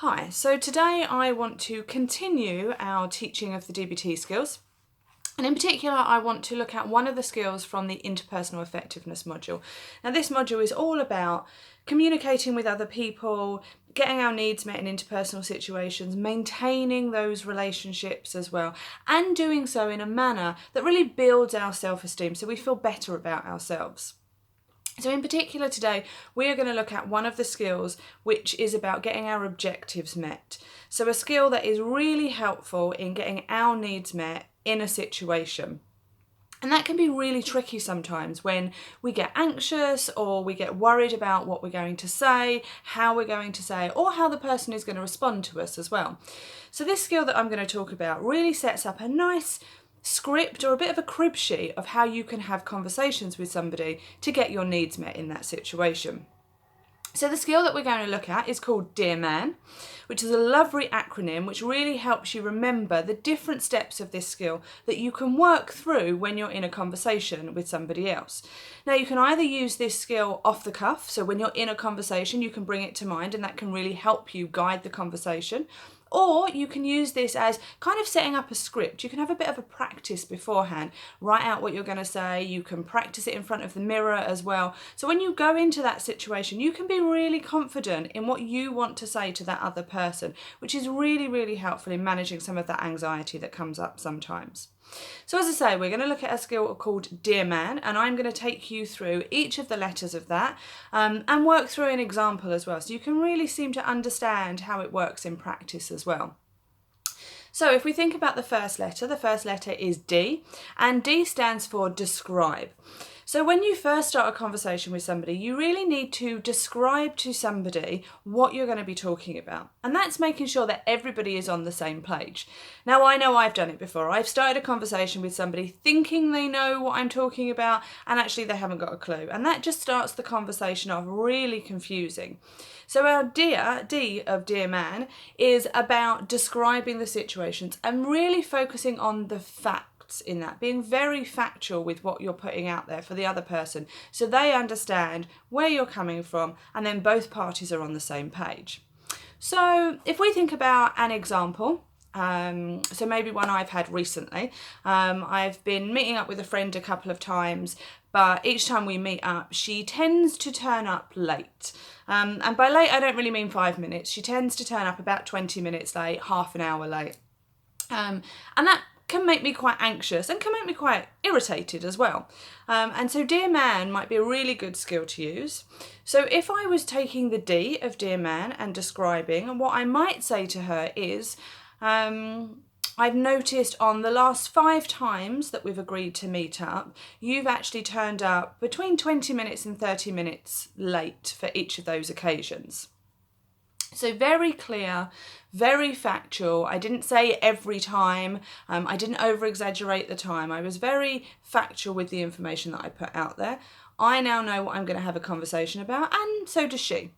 Hi, so today I want to continue our teaching of the DBT skills. And in particular, I want to look at one of the skills from the Interpersonal Effectiveness module. Now, this module is all about communicating with other people, getting our needs met in interpersonal situations, maintaining those relationships as well, and doing so in a manner that really builds our self-esteem so we feel better about ourselves. So in particular today, we are going to look at one of the skills which is about getting our objectives met. So a skill that is really helpful in getting our needs met in a situation. And that can be really tricky sometimes when we get anxious or we get worried about what we're going to say, how we're going to say it, or how the person is going to respond to us as well. So this skill that I'm going to talk about really sets up a nice script or a bit of a crib sheet of how you can have conversations with somebody to get your needs met in that situation. So the skill that we're going to look at is called DEARMAN, which is a lovely acronym which really helps you remember the different steps of this skill that you can work through when you're in a conversation with somebody else. Now you can either use this skill off the cuff, so when you're in a conversation you can bring it to mind and that can really help you guide the conversation. Or you can use this as kind of setting up a script. You can have a bit of a practice beforehand. Write out what you're going to say. You can practice it in front of the mirror as well. So when you go into that situation, you can be really confident in what you want to say to that other person, which is really, really helpful in managing some of that anxiety that comes up sometimes. So as I say, we're going to look at a skill called DEARMAN, and I'm going to take you through each of the letters of that and work through an example as well, so you can really seem to understand how it works in practice as well. So if we think about the first letter is D, and D stands for describe. So when you first start a conversation with somebody, you really need to describe to somebody what you're going to be talking about. And that's making sure that everybody is on the same page. Now, I know I've done it before. I've started a conversation with somebody thinking they know what I'm talking about, and actually they haven't got a clue. And that just starts the conversation off really confusing. So our D of DEARMAN is about describing the situations and really focusing on the facts in that, being very factual with what you're putting out there for the other person so they understand where you're coming from and then both parties are on the same page. So if we think about an example, so maybe one I've had recently, I've been meeting up with a friend a couple of times, but each time we meet up she tends to turn up late. And by late I don't really mean 5 minutes. She tends to turn up about 20 minutes late, half an hour late. And that can make me quite anxious and can make me quite irritated as well. And so DEARMAN might be a really good skill to use. So if I was taking the D of DEARMAN and describing, and what I might say to her is, I've noticed on the last 5 times that we've agreed to meet up, you've actually turned up between 20 minutes and 30 minutes late for each of those occasions. So very clear, very factual. I didn't say every time. I didn't over-exaggerate the time. I was very factual with the information that I put out there. I now know what I'm going to have a conversation about, and so does she.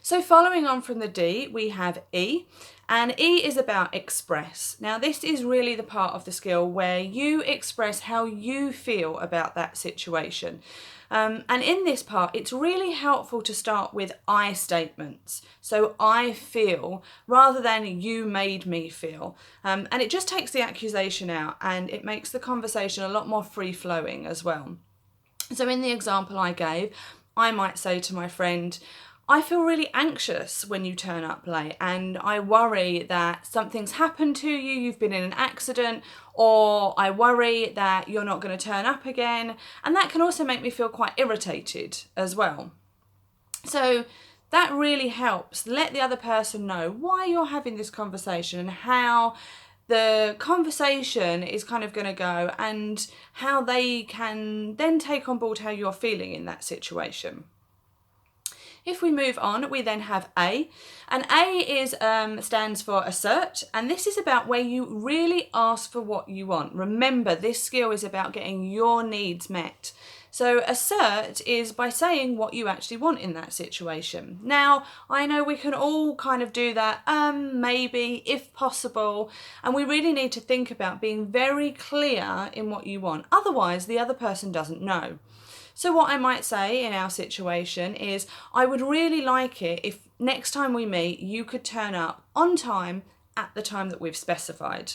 So following on from the D, we have E, and E is about express. Now this is really the part of the skill where you express how you feel about that situation. And in this part, it's really helpful to start with I statements. So I feel, rather than you made me feel. And it just takes the accusation out and it makes the conversation a lot more free-flowing as well. So in the example I gave, I might say to my friend, I feel really anxious when you turn up late and I worry that something's happened to you, you've been in an accident, or I worry that you're not going to turn up again. And that can also make me feel quite irritated as well. So that really helps let the other person know why you're having this conversation and how the conversation is kind of going to go and how they can then take on board how you're feeling in that situation. If we move on, we then have A, and A stands for assert, and this is about where you really ask for what you want. Remember, this skill is about getting your needs met. So assert is by saying what you actually want in that situation. Now, I know we can all kind of do that, maybe, if possible, and we really need to think about being very clear in what you want. Otherwise, the other person doesn't know. So what I might say in our situation is, I would really like it if next time we meet, you could turn up on time at the time that we've specified.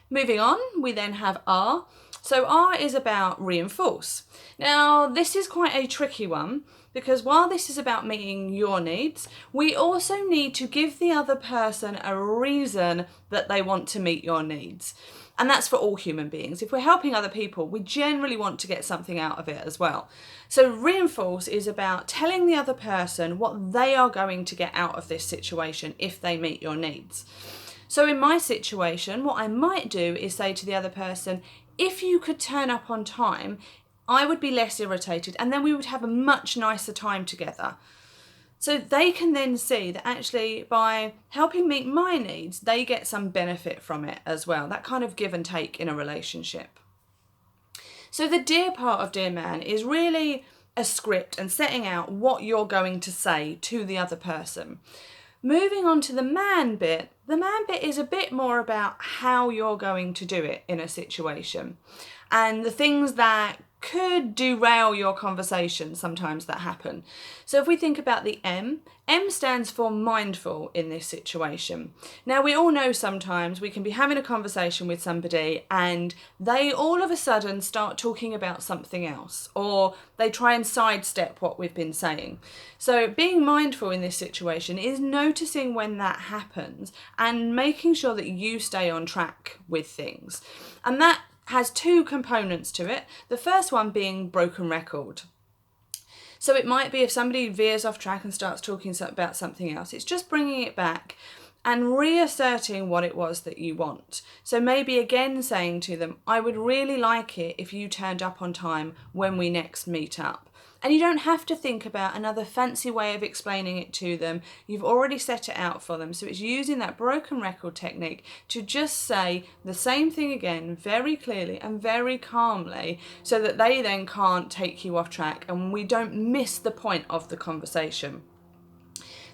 Moving on, we then have R. So R is about reinforce. Now, this is quite a tricky one because while this is about meeting your needs, we also need to give the other person a reason that they want to meet your needs. And that's for all human beings. If we're helping other people, we generally want to get something out of it as well. So reinforce is about telling the other person what they are going to get out of this situation if they meet your needs. So in my situation, what I might do is say to the other person, if you could turn up on time, I would be less irritated and then we would have a much nicer time together. So they can then see that actually by helping meet my needs, they get some benefit from it as well. That kind of give and take in a relationship. So the dear part of Dear Man is really a script and setting out what you're going to say to the other person. Moving on to the man bit, the man bit is a bit more about how you're going to do it in a situation and the things that could derail your conversation sometimes that happen. So if we think about the M stands for mindful in this situation. Now we all know sometimes we can be having a conversation with somebody and they all of a sudden start talking about something else or they try and sidestep what we've been saying. So being mindful in this situation is noticing when that happens and making sure that you stay on track with things. And that has two components to it. The first one being broken record. So it might be if somebody veers off track and starts talking about something else, it's just bringing it back and reasserting what it was that you want. So maybe again saying to them, I would really like it if you turned up on time when we next meet up. And you don't have to think about another fancy way of explaining it to them. You've already set it out for them. So it's using that broken record technique to just say the same thing again very clearly and very calmly so that they then can't take you off track and we don't miss the point of the conversation.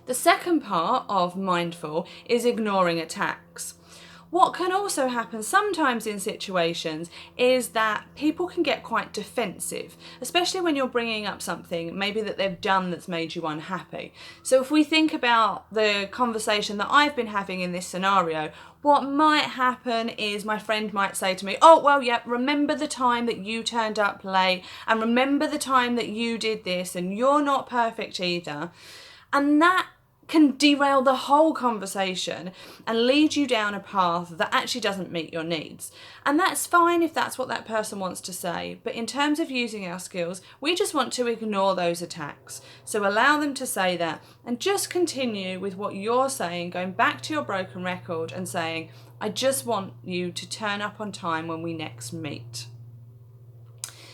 The second part of mindful is ignoring attacks. What can also happen sometimes in situations is that people can get quite defensive, especially when you're bringing up something maybe that they've done that's made you unhappy. So if we think about the conversation that I've been having in this scenario, what might happen is my friend might say to me, oh, well, yeah, remember the time that you turned up late and remember the time that you did this and you're not perfect either. And that can derail the whole conversation and lead you down a path that actually doesn't meet your needs. And that's fine if that's what that person wants to say, but in terms of using our skills, we just want to ignore those attacks. So allow them to say that and just continue with what you're saying, going back to your broken record and saying, I just want you to turn up on time when we next meet.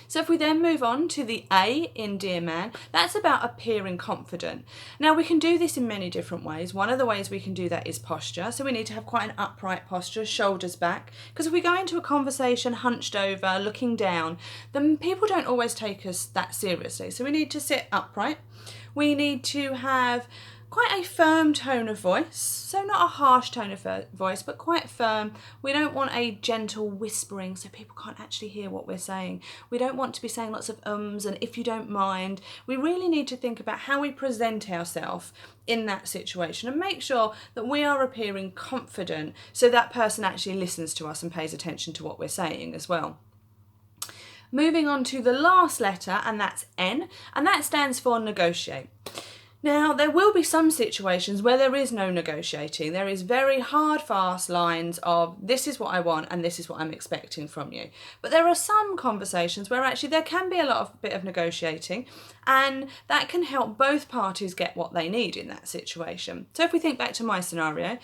So if we then move on to the A in Dear Man, that's about appearing confident. Now we can do this in many different ways. One of the ways we can do that is posture. So we need to have quite an upright posture, shoulders back. Because if we go into a conversation hunched over, looking down, then people don't always take us that seriously. So we need to sit upright. We need to have quite a firm tone of voice, so not a harsh tone of voice, but quite firm. We don't want a gentle whispering so people can't actually hear what we're saying. We don't want to be saying lots of ums and if you don't mind. We really need to think about how we present ourselves in that situation and make sure that we are appearing confident so that person actually listens to us and pays attention to what we're saying as well. Moving on to the last letter, and that's N, and that stands for negotiate. Now, there will be some situations where there is no negotiating. There is very hard, fast lines of this is what I want and this is what I'm expecting from you. But there are some conversations where actually there can be a bit of negotiating and that can help both parties get what they need in that situation. So if we think back to my scenario,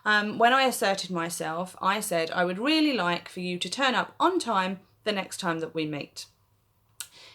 when I asserted myself, I said I would really like for you to turn up on time the next time that we meet.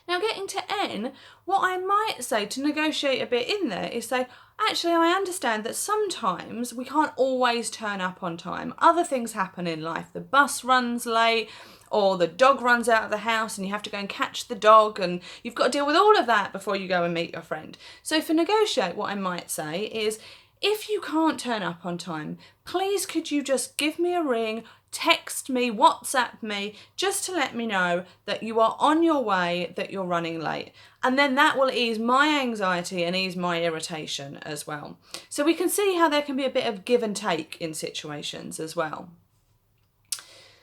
Now getting to N, what I might say to negotiate a bit in there is say, actually I understand that sometimes we can't always turn up on time. Other things happen in life. The bus runs late or the dog runs out of the house and you have to go and catch the dog and you've got to deal with all of that before you go and meet your friend. So for negotiate, what I might say is, if you can't turn up on time, please could you just give me a ring, text me, WhatsApp me, just to let me know that you are on your way, that you're running late. And then that will ease my anxiety and ease my irritation as well. So we can see how there can be a bit of give and take in situations as well.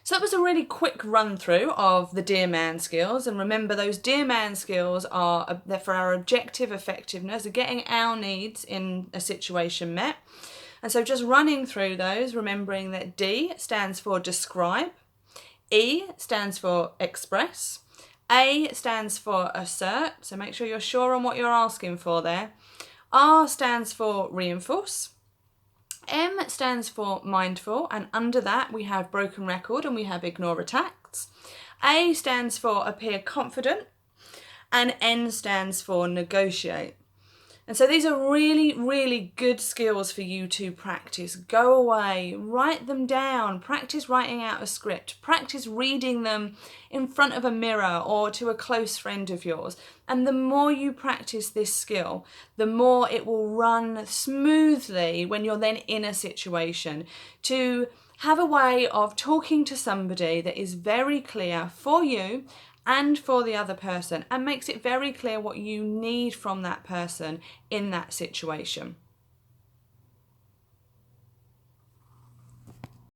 So that was a really quick run through of the DEARMAN skills. And remember, those DEARMAN skills are there for our objective effectiveness, getting our needs in a situation met. And so just running through those, remembering that D stands for describe, E stands for express, A stands for assert, so make sure you're sure on what you're asking for there. R stands for reinforce. M stands for mindful, and under that we have broken record and we have ignore attacks. A stands for appear confident, and N stands for negotiate. And so these are really, really good skills for you to practice. Go away, write them down, practice writing out a script, practice reading them in front of a mirror or to a close friend of yours. And the more you practice this skill, the more it will run smoothly when you're then in a situation, to have a way of talking to somebody that is very clear for you and for the other person, and makes it very clear what you need from that person in that situation.